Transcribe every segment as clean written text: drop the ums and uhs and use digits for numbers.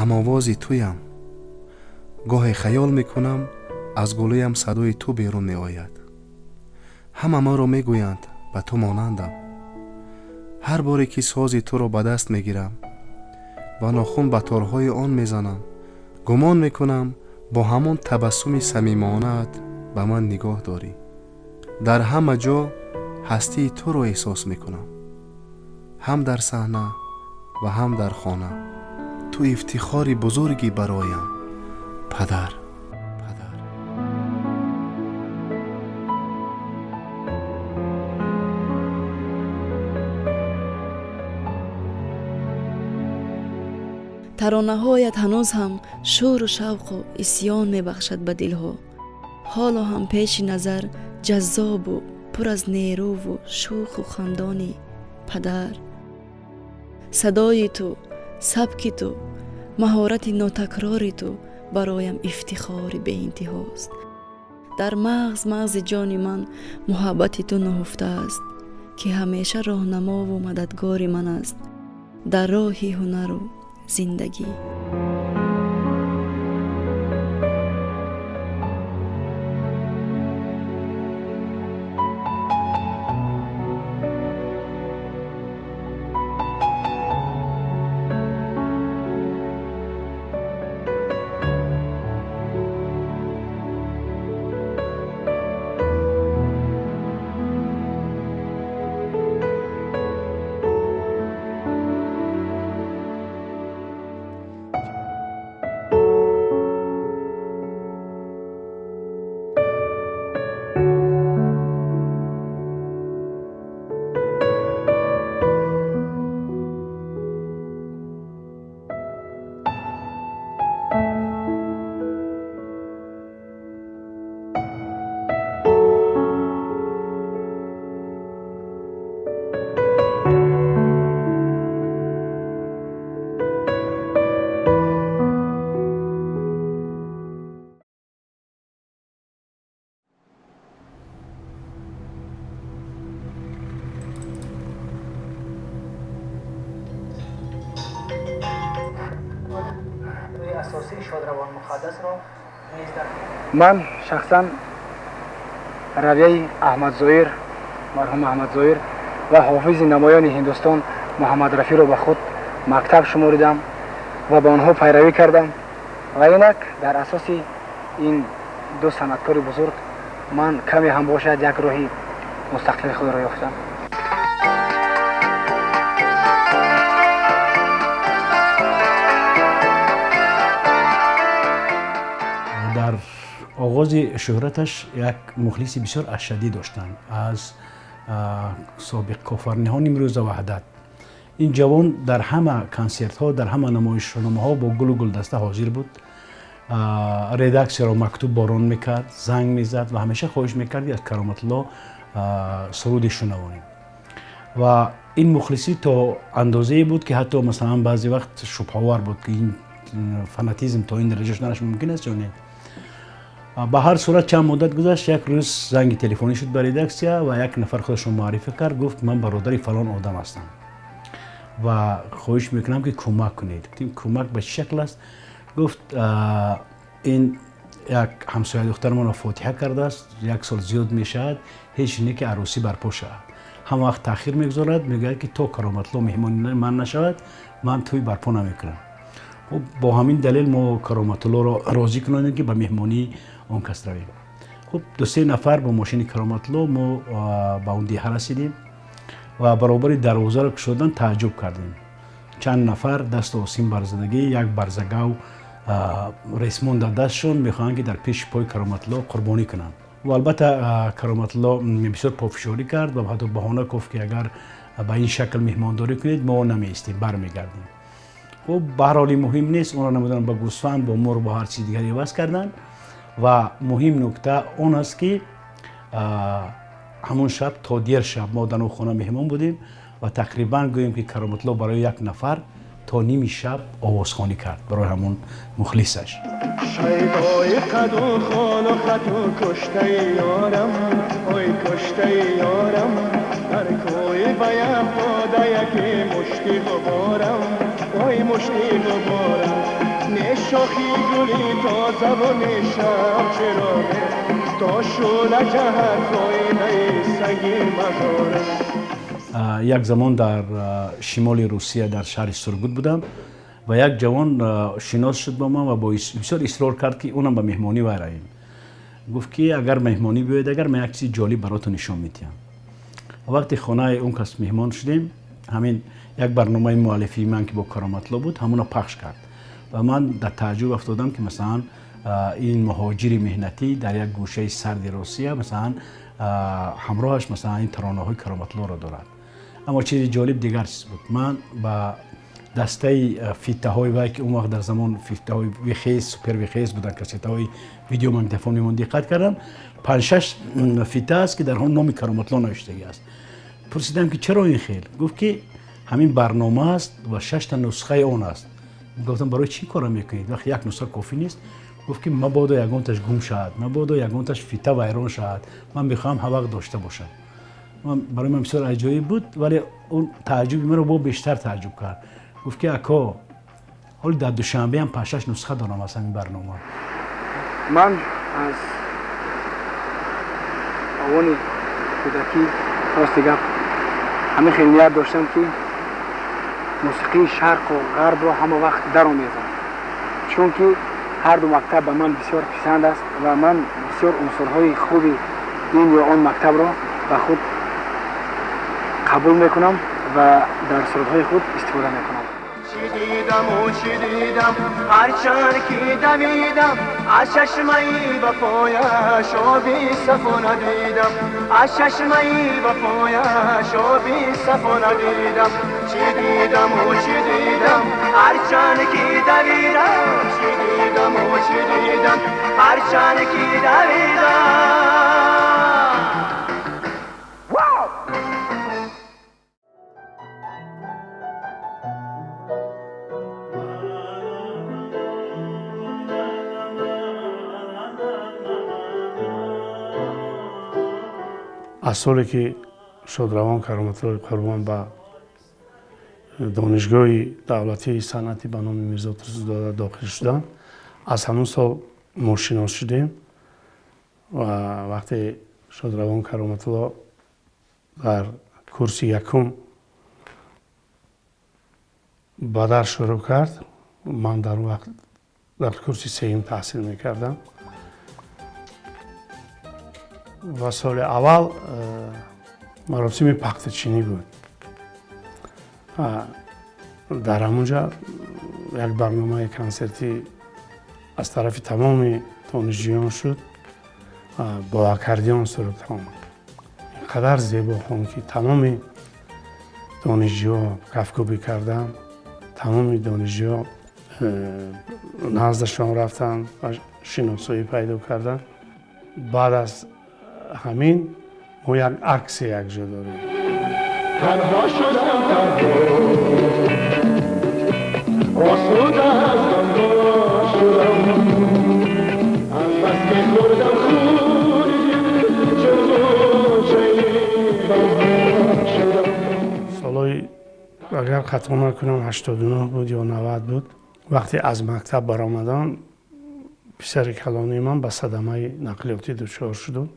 ҳамовози туям. гоҳе хаёл мекунам аз гулӯям садои ту берун меояд. ҳама маро мегӯянд ба ту монандам. ҳар боре ки сози туро ба даст мегирам ва нохун ба торҳои он мезанам, гумон мекунам бо ҳамон табассуми самимонаат ба ман нигоҳ дорӣ. дар ҳама ҷо ҳастии туро эҳсос мекунам, ҳам дар саҳна ва ҳам дар хона. ту ифтихори бузургӣ бароям, падар. таронаҳоят ҳанӯз ҳам шӯру шавқу исьён мебахшад ба дилҳо. ҳоло ҳам пеши назар ҷаззобу пур аз нерӯву шӯху хандони падар. садои ту, сабки ту, маҳорати нотакрори ту бароям ифтихори беинтиҳост. дар мағзи ҷони ман муҳаббати ту наҳуфтааст, ки ҳамеша роҳнамову мададгори ман аст дар роҳи ҳунару зиндагӣ. من شخصا رویه احمد ظاهر، مرحوم احمد ظاهر و حافظ نمایان هندوستان محمد رفیع را به خود مکتب شمردم و به آنها پیروی کردم و اینک در اساس این دو صنعتکار بزرگ من کمی هم باشد یک راهی مستقل خود را یافتم. در آغاز شهرتش یک مخلص بسیار اشدی داشتند از سابق کافرنهان امروز وحدت. این جوان در همه کنسرت ها، در همه نمایشنامه ها با گل و گلدسته حاضر بود. ردکس را مکتوب باران میکرد، زنگ میزد و همیشه خواهش میکرد از کرامت الله سرود شنوانیم. و این مخلصی تا اندازه‌ای بود که حتی مثلا بعضی وقت شبه‌آور بود که این فناتیزم تا این درجه شدنش ممکن است یا نه. به هر صورت چند مدت گذشت، یک روز زنگ تلفنی شد برای ردکسیا و یک نفر خودش رو معرفی کرد، گفت من برادر فلان آدم هستم و خواهش میکنم که کمک کنید. گفتیم کمک به چه شکل است؟ گفت این یک همسایه دختر من فاتحه کرده است، یک سال زیاد میشد، هیچ نه که عروسی برپا شود، هم وقت تاخیر میگذارد، میگه که تو کرامت الله مهمان من نشود من توی برپا نمیکنم. و با همین دلیل ما کرامت الله را راضی کنیم که به مهمانی اون کس رویم. خب دو سه نفر با ماشین کرامت الله ما به اون دیه رسیدیم و برابر دروازه را که شدن تعجب کردیم. چند نفر دست آسین برزدگی، یک برزگاو رسمون در دستشون میخواهند که در پیش پای کرامت الله قربانی کنند. و البته کرامت الله بسیار پافشاری کرد و حتی بهانه گفت که اگر به این شکل مهمانداری کنید ما نمیستیم، برمیگردیم. خب به هر حال مهم نیست، اونا نمیدونن با گوسفند، با مور، با هر چیز دیگری عوض کردن. و مهم نکته اون است که همون شب تا دیر شب ما در خانه مهمان بودیم و تقریبا گوییم که کرامت الله برای یک نفر تا نیم شب آوازخوانی کرد برای همون مخلصش. شیدای قد و خال و خط و کشته یارم، اوی کشته یارم، در کوی بیم باده یکی مشتی غبارم، اوی مشتی غبارم، نه شاخی گلی تازه و نه شب چراغه تا شعله جهت آینه سنگی مزاره. یک زمان در شمال روسیه در شهر سورگوت بودم و یک جوان شناس شد با من و بسیار اصرار کرد که اونم به مهمانی وایراییم. گفت که اگر مهمانی بیاید، اگر من یک چیز جالب براتون نشان میدم. وقتی خانه اون کس مهمان شدیم، همین یک برنامه مؤلفی من که با کرامتلا بود همون پخش کرد و من در تعجب افتادم که مثلا این مهاجر مهنتی در یک گوشه سرد روسیه مثلا همراهش مثلا این ترانه‌های کرامتلا را دارد. اما چیز جالب دیگر چیز بود. من با دسته فیته های وای که اون وقت در زمان فیته های ویخیز سوپر ویخیز بودن، کاسته های ویدیو ماگنیتوفون میمون دقت کردم 5-6 فیته است که در هم نام کرامتلا نوشتگی است. پرسیدم که چرا این خیل؟ گفت که همین برنامه است و 6 تا نسخه اون است. گفتم برای چی کار میکنید؟ وقتی یک نسخه کافی نیست. گفت که مبادا یگانتش گم شد، مبادا یگانتش فیته ویران شد، من میخوام هر وقت داشته باشم. برای من بسیار عجیب بود، ولی اون تعجب من رو با بیشتر تعجب کرد. گفت که اکا حالا در دوشنبه هم 5-6 نسخه دارم از همین برنامه. من از آوان کودکی راست گپ همه خیلی نیت داشتم که موسیقی شرق و غرب رو همه وقت در آمیزم، چون که هر دو مکتب به من بسیار پسند است و من بسیار عنصرهای خوبی این یا آن مکتب را به خود قبول میکنم و در صورتهای خود استفاده میکنم. چی دیدم و چی دیدم هرچند که دویدم از چشمه‌ای به پایش آبی صفا ندیدم، از چشمه‌ای به پایش آبی صفا ندیدم. چی دیدم و چی دیدم هرچند که دویدم، چی دیدم و چی دیدم هرچند که دویدم. از سالی که شادروان کرامتلا قربان به دانشگاه دولتی صنعتی به نام میرزا ترسوزاده داخل شدن، از همون سال ماشیناس شدیم و وقتی شادروان کرامتلا در کورس یکم به درس شروع کرد، من در وقت در کورس سوم تحصیل میکردم و سال اول مراسم پختچینی بود. در همونجا یک برنامه کنسرتی از طرف تمام دانشجویان شد، با اکاردیون سرود آمد. اینقدر زیبا خوند که تمام دانشجوها کفکوبی کردن، تمام دانشجوها نزدشان رفتن و شناسایی پیدا کردن. بعد از همین ما یک عکس یک جا داریم. تنها شدم تنها آسوده از تنها شدم، از بس که خوردم خوری چون غنچه‌ای بهار شدم. سالای اگر خطا نکنم 89 بود یا 90 بود. وقتی از مکتب برآمدم پسر کلانی من به صدمه نقلیاتی دچار شد.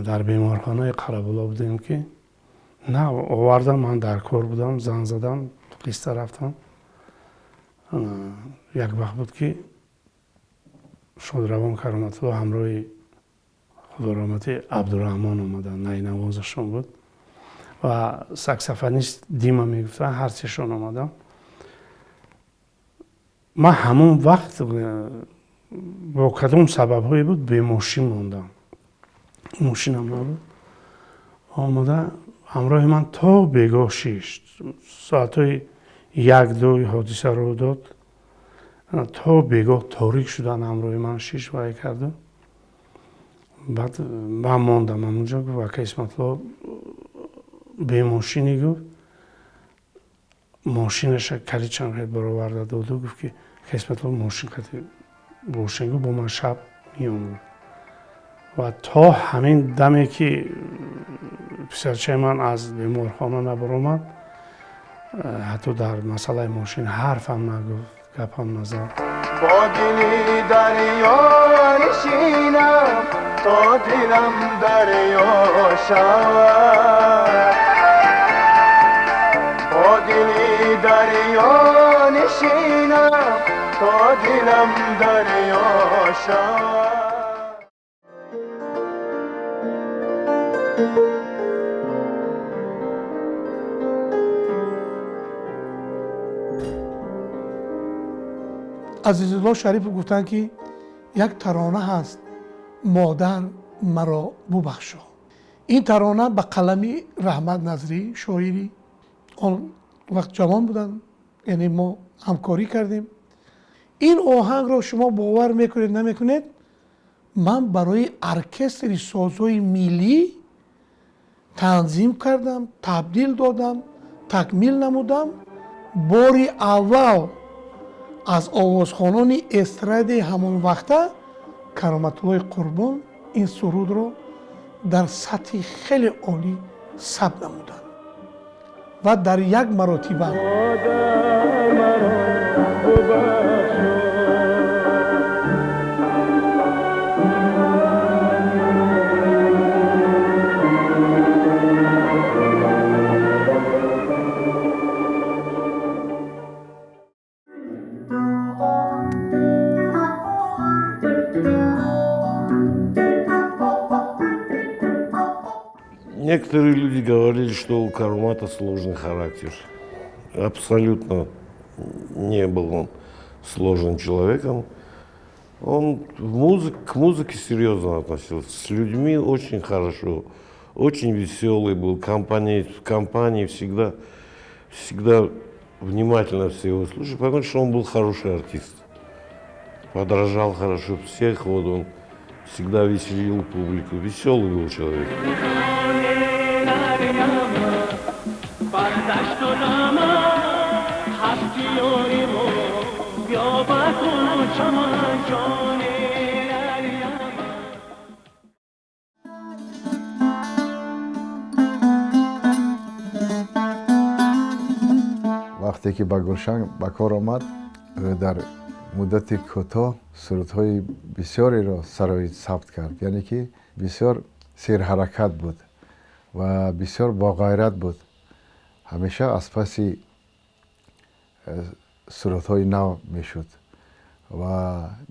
در بیمارخانه قره‌بالا بودیم که نه آوردم، من در کار بودم، زنگ زدم قصه رفتم. یک وقت بود که شادروان کرامتلا همراه خدا رحمتی عبدالرحمن آمدن، نینوازشون بود و ساکسفونیست دیما میگفتن، هر چیشون آمدن. من همون وقت با کدام سبب هایی بود به ماشین موندم، ماشینم نبود. آمده همراه من تا بیگاه 6 ساعت 1-2 حادثه رو داد، تا بیگاه تاریک شدن همراه من 6 وای کرده. بعد من ماندم همونجا. گفت اسمت الله به ماشینی گفت ماشینش کلی چند خیلی برآورده داد و گفت که اسمت الله ماشین خیلی روشن گفت با من شب میام. و تا همین دمی که پسرچه من از بیمارخانه نبر آمد، حتی در مسئله ماشین حرف هم نگفت گپم نزد. با دلی دریا نشینم تا دلم دریا شود، با دلی دریا نشینم تا دلم دریا شود. عزیزالله شریف گفتن که یک ترانه هست مادر مرا ببخشا. این ترانه به قلمی رحمت نظری شاعری آن وقت جوان بودن، یعنی ما همکاری کردیم. این آهنگ را شما باور میکنید نمیکنید، من برای ارکستر سازهای ملی تنظیم کردم، تبدیل دادم، تکمیل نمودم. باری اول از آوازخوانان استراد همون وقته کرامت الله قربان این سرود رو در سطح خیلی عالی ثبت نمودند و در یک مراتبه Некоторые люди говорили, что у Карумата сложный характер. Абсолютно не был он сложным человеком. Он к музыке серьезно относился. С людьми очень хорошо, очень веселый был. В компании всегда внимательно все его слушали, потому что он был хороший артист. Подражал хорошо всех, вот он всегда веселил публику. Веселый был человек. وقتی که به گلشن به کار آمد در مدت کوتاه سرودهای بسیاری را سرای ثبت کرد، یعنی که بسیار سیر حرکت بود و بسیار با غیرت بود. همیشه از پس سرودهای نو میشد و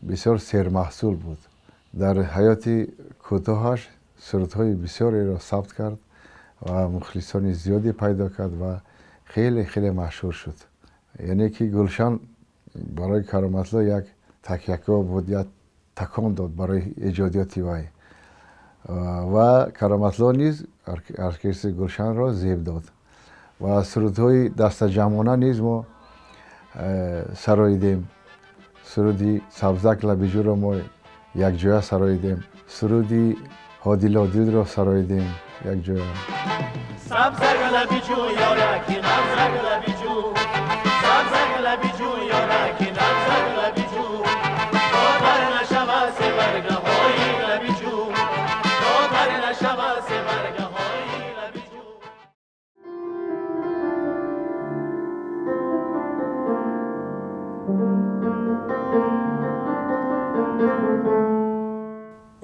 بسیار سیر محصول بود. در حیات کوتاهش سرودهای بسیاری را ثبت کرد و مخلصان زیادی پیدا کرد و خیلی مشهور شد. یعنی که گلشن برای کرامت الله یک تکیه‌گاه بود، یک تکان داد برای ایجادیات وی و کرامت الله نیز ارکستر گلشن را زیب داد و سرودهای دست جمعانه نیز ما سراییدیم. سرودی سبزک لبیجو را ما یک جای سراییدیم، سرودی هادی لادیل را سراییدیم یک جای. سبزک لبیجو یارکی نبزک لبیجو، سبزک لبیجو یارکی نبزک لبیجو، دادر نشود سه برگه های لبیجو، دادر نشود سه برگه های لبیجو.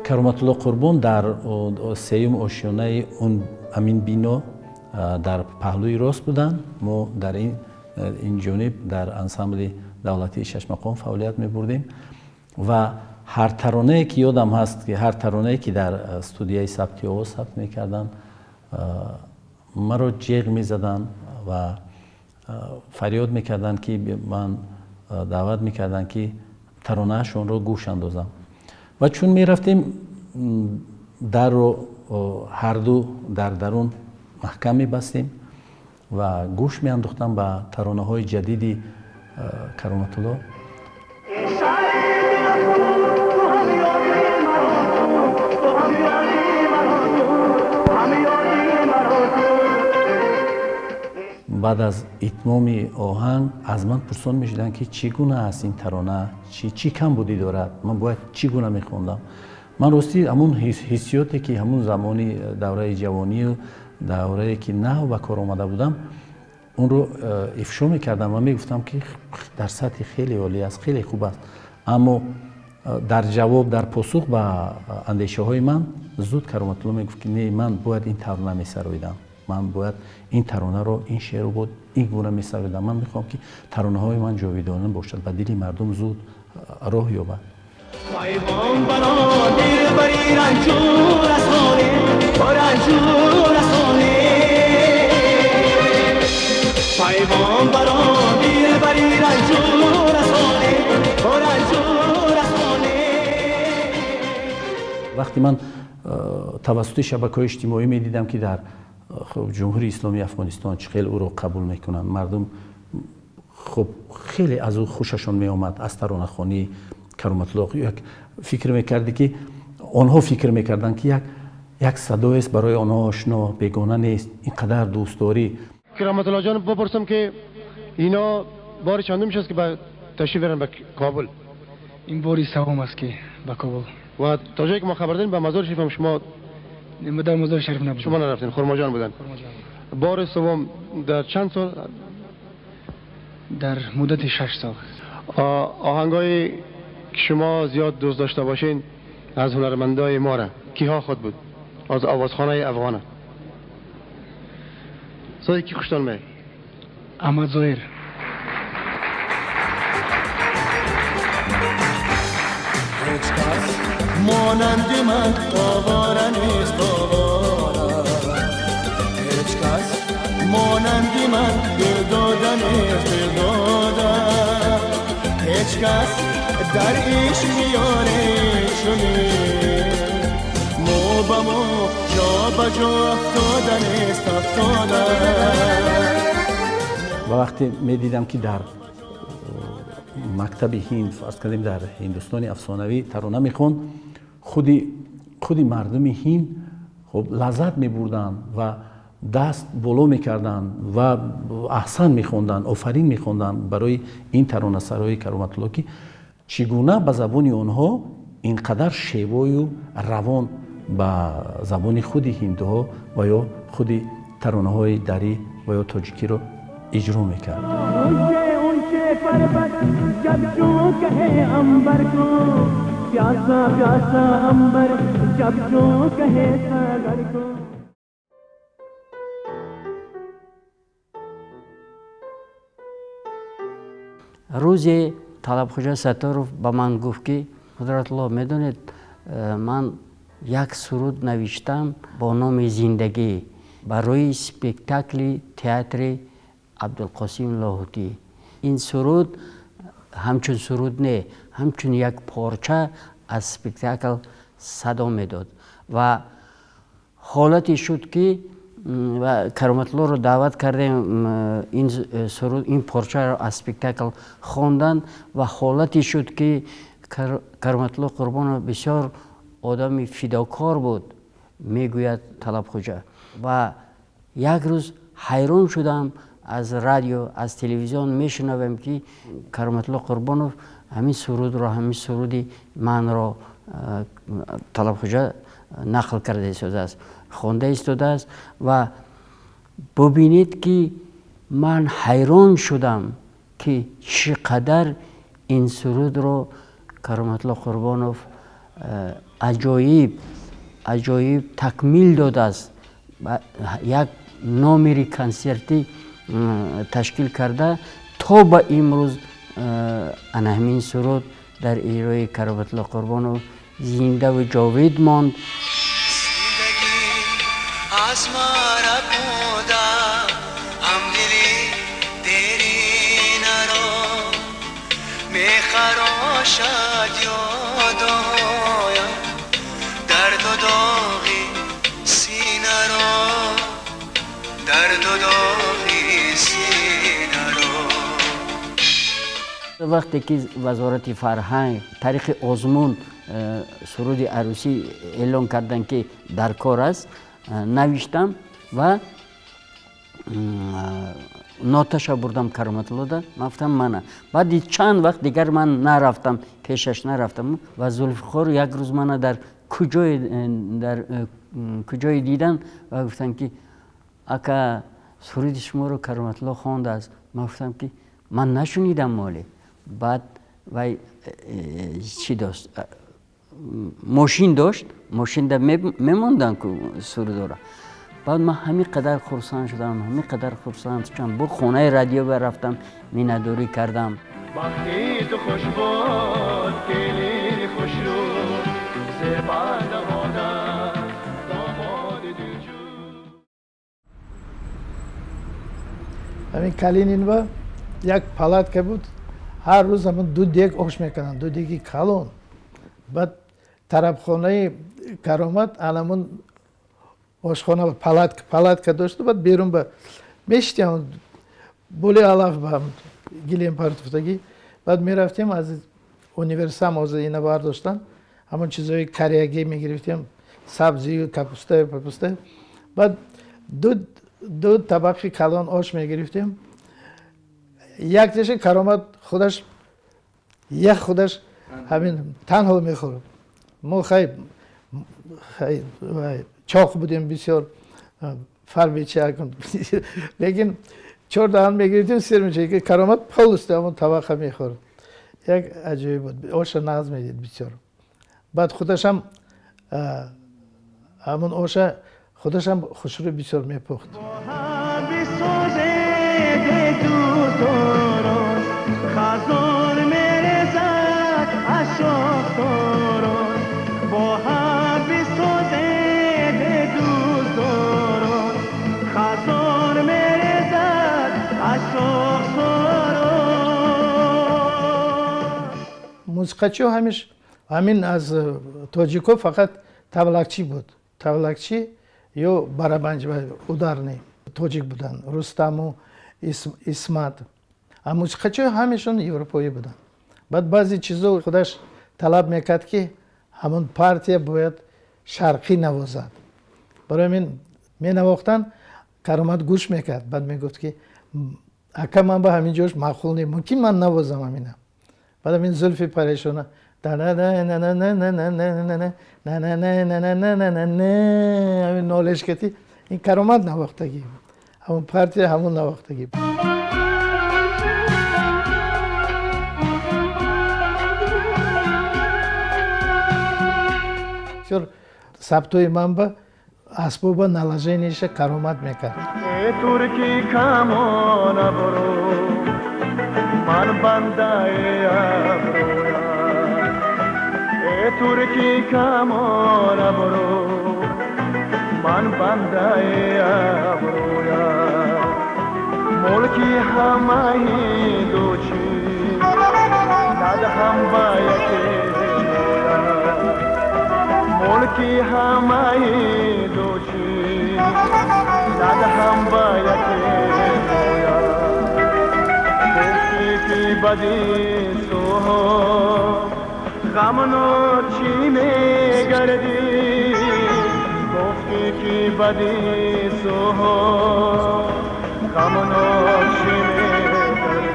کرامت الله قربان در سیوم آشیانه اون امین بینو در پهلوی راست بودن. ما در این جانب در انسامبل دولتی شش مقام فعالیت می بردیم و هر ترانه‌ای که یادم هست که هر ترانه‌ای که در استودیوی ثبت آواز ثبت می‌کردن مرا جیغ می‌زدن و فریاد می‌کردن که من دعوت می‌کردن که ترانه‌شون رو گوش اندازم و چون می‌رفتیم در رو هر دو در درون محکم می‌بستیم و گوش می‌انداختم به ترانه‌های جدیدی کرامت الله. بعد از اتمام آهنگ از من پرسان می‌شدن که چگونه است این ترانه، چی کم بودی دارد، من باید چگونه می‌خواندم. من راستی همون حسیاتی که همون زمانی دوره جوانی و دوره که نه به کار آمده بودم اون رو افشا میکردم و میگفتم که در سطح خیلی عالی است، خیلی خوب است. اما در جواب، در پاسخ به اندیشه های من زود کرامت الله میگفت که نه، من باید این ترانه میسراییدم، من باید این ترانه رو، این شعر رو بود این گونه میسراییدم. من میخوام که ترانه های من جاویدانه باشد و دل مردم زود راه یابد. پیغام برا دل بری رنجور رسانه رنجور رسانه پیغام برا دل بری رنجور رسانه رنجور رسانه. وقتی من توسط شبکه‌های اجتماعی میدیدم که در جمهوری اسلامی افغانستان چقدر او رو قبول میکنن، مردم خب خیلی از او خوششون میآمد، از ترانه‌خوانی کرامت الله. یک فکر میکردی که آنها فکر میکردن که یک صدای است برای آنها آشنا، بیگانه نیست، اینقدر دوستداری. کرامت الله جان بپرسم که اینا بار چندم است که به تشریف برن به کابل؟ این باری سوم است که به کابل. و تا جایی که ما خبر داریم به مزار شریف هم شما در مزار شریف نبودم. شما نرفتین، خرماجان بودن. بار سوم در چند سال؟ در مدت 6 سال. آهنگای که شما زیاد دوست داشته باشین از هنرمندای ما را کیها خود بود؟ از آوازخانه افغانه صدای کی خوشتان می؟ احمد ظاهر. هیچ کس مانند من آواره نیست آواره، هیچ کس مانند من دل داده نیست دل داده، هیچ کس در عشق میاره چنین مو به مو جا به جا افتاده نیست افتاده. و وقتی میدیدم که در مکتب هند، فرض کردیم در هندوستان افسانوی ترانه میخوند، خودی مردم هند خب لذت میبردن و دست بالا میکردن و احسن میخوندن، آفرین میخوندن برای این ترانه سرای کرامت الله که چگونه به زبان آنها اینقدر شیوای و روان به زبان خود هندوها و یا خود ترانه های دری و یا تاجیکی رو اجرا میکرد. روزی طلبخوجا ستارов با من گفت که حضرت الله میدونید من یک سرود نوشتم با نام زندگی برای سپکتاکل تئاتر عبدالقاسم لاهوتی. این سرود همچون سرود نه، همچون یک پارچه از سپکتاکل صدا میداد و حالتی شد که و کرامت الله رو دعوت کردیم این سرود، این پارچه رو از سپکتاکل خواندن و حالتی شد که کرامت الله قربان بسیار آدم فداکار بود، میگوید طلبخوجا. و یک روز حیران شدم، از رادیو از تلویزیون میشنوم که کرامت الله قربانوف همین سرود رو، همین سرودی من را طلبخوجا نقل کرده ایستاده است، خوانده ایستاده است. و ببینید که من حیران شدم که چقدر این سرود رو کرامت الله قربانوف عجایب تکمیل داده است. یک نامری کنسرتی تشکیل کرده تا به امروز همین سرود در اجرای کرامت الله قربانوف زنده و جاوید ماند. از مرا بودا هم دلی دیری نرو میخراشد یادایم درد و داغی سینه رو درد و داغی سینه رو. وقتی که وزارت فرهنگ تاریخ آزمون سرود عروسی اعلان کردن که در کار است، نوشتم و نوتش بردم کرامت الله ده. من منه بعد چند وقت دیگر من نرفتم پیشش نرفتم و ذوالفقار یک روز من در کجای دیدن و گفتن که اکا سرود شما رو کرامت الله خواند است. من گفتم که من نشنیدم مالی. بعد وای چی داشت؟ ماشین داشت، ماشین در میموندن که سرود را. بعد من همین قدر خرسند شدم، همین قدر خرسند شدم. با خونه رادیو برفتم، مینادوری کردم. وقتی تو خوش بود دلی خوش رو زبان مادر داماد دلجو. همین کالینین با یک پالات که بود، هر روز همون دو دیگ آش میکنن، دو دیگی کالون. بعد طرفخانه کرامت علمون آشخانه پالات که داشت، بعد بیرون با میشتیم بولی علاف با هم گیلیم پارتفتگی. بعد میرفتیم از اونیورسام از اینا برداشتن، همون چیزای کریگی میگرفتیم، سبزی و کپوسته. بعد دو طبق کلان آش میگرفتیم. یک تشه کرامت خودش همین تنها میخورد. ما خیلی چاق بودیم بسیار فربیچه کن. لیکن 4 دهان میگرفتیم سیر میشه که کرامت پولسته همون طبقه میخورد. یک عجیب بود. آش نغز میدید بسیار. بعد خودش هم همون آش خودش هم خوشرو بسیار میپخت. موسیقیچی همین از تاجیکو فقط تبلکچی بود. تبلکچی یا برابنج و اودارنی تاجیک بودن. رستم و اسمت. اما موسیقیچی همیشون اروپایی بودن. بعد بعضی چیزا خودش طلب میکرد که همون پارتی باید شرقی نوازد. برای من می نواختن کرامت گوش میکرد. بعد میگفت که اکا من به همین جوش معقول نیست، ممکن من نوازم همینم. بعد همین زلفی پریشونه همین نالش کتی این کرامت نواختگی، همون پارتی همون نواختگی. سبتوی من با اسباب نلاجینیش کرامت میکرد. ای ترکی کمان برو من بندای ابرویا. ای ترکی کمان برو من بندای ابرویا. ملکی همه دو چیز ندهم با یکی ملکی همه دو چیز ندهم با یکی مویا. گفتی که بدی سو غمنو چی میگردی. گفتی که بدی سو غمنو چی میگردی.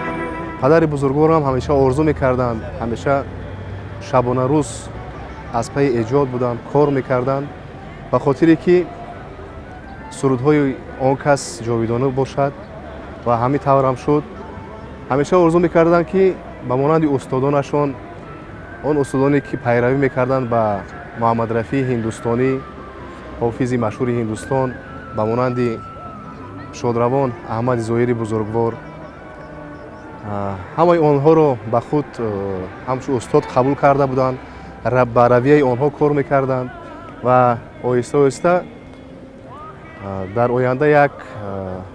پدر بزرگوارم همیشه آرزو میکردند، همیشه شبانه روز از پی ایجاد بودند، کار میکردند به خاطری که سرودهای آن کس جاویدانه باشد و همین طور هم شد. همیشه آرزو میکردند که به مانند استادانشان، آن استادانی که پیروی میکردند به محمد رفیع هندوستانی، حافظ مشهور هندوستان، به مانند شادروان احمد ظاهری بزرگوار، همه آنها را به خود همچون استاد قبول کرده بودند. به رویه آنها کار میکردند و آهسته آهسته در آینده یک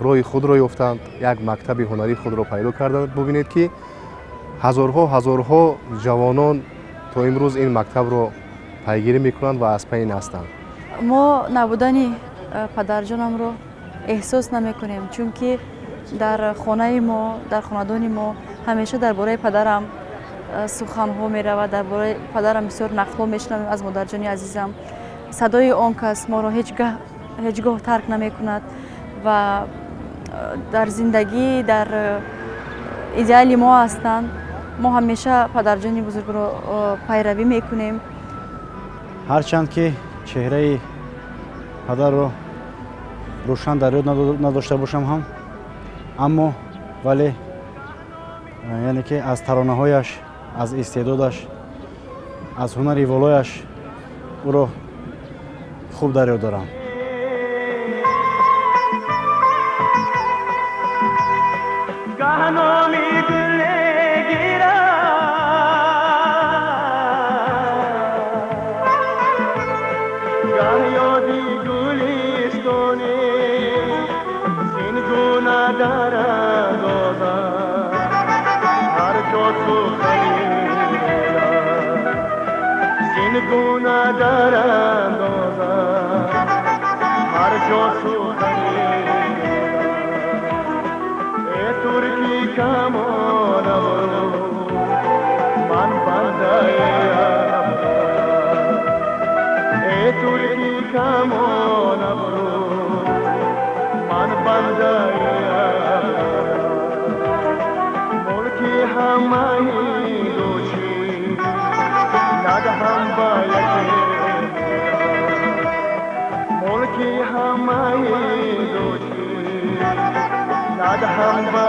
راه خود را یافتند، یک مکتب هنری خود را پیدا کردند. ببینید که هزارها جوانان تا امروز این مکتب را پیگیری میکنند و از پی این هستند. ما نبودن پدرجانم رو احساس نمیکنیم، چون که در خانه ما، در خاندان ما همیشه درباره پدرم سخن‌ها می‌رود. درباره پدرم بسیار نقل‌ها میشنویم از مادرجانی عزیزم. صدای آن کس ما را هیچگاه ترک نمی‌کند و در زندگی، در ایدئال ما هستند. ما همیشه پدرجانی بزرگ را پیروی می‌کنیم. هرچند که چهره پدر رو рӯшан дар ёд надошта бошам ҳам, аммо вале яъне ки аз таронаҳояш, аз истеъдодаш, аз ҳунари волояш ӯро хуб дар ёд дорам. هم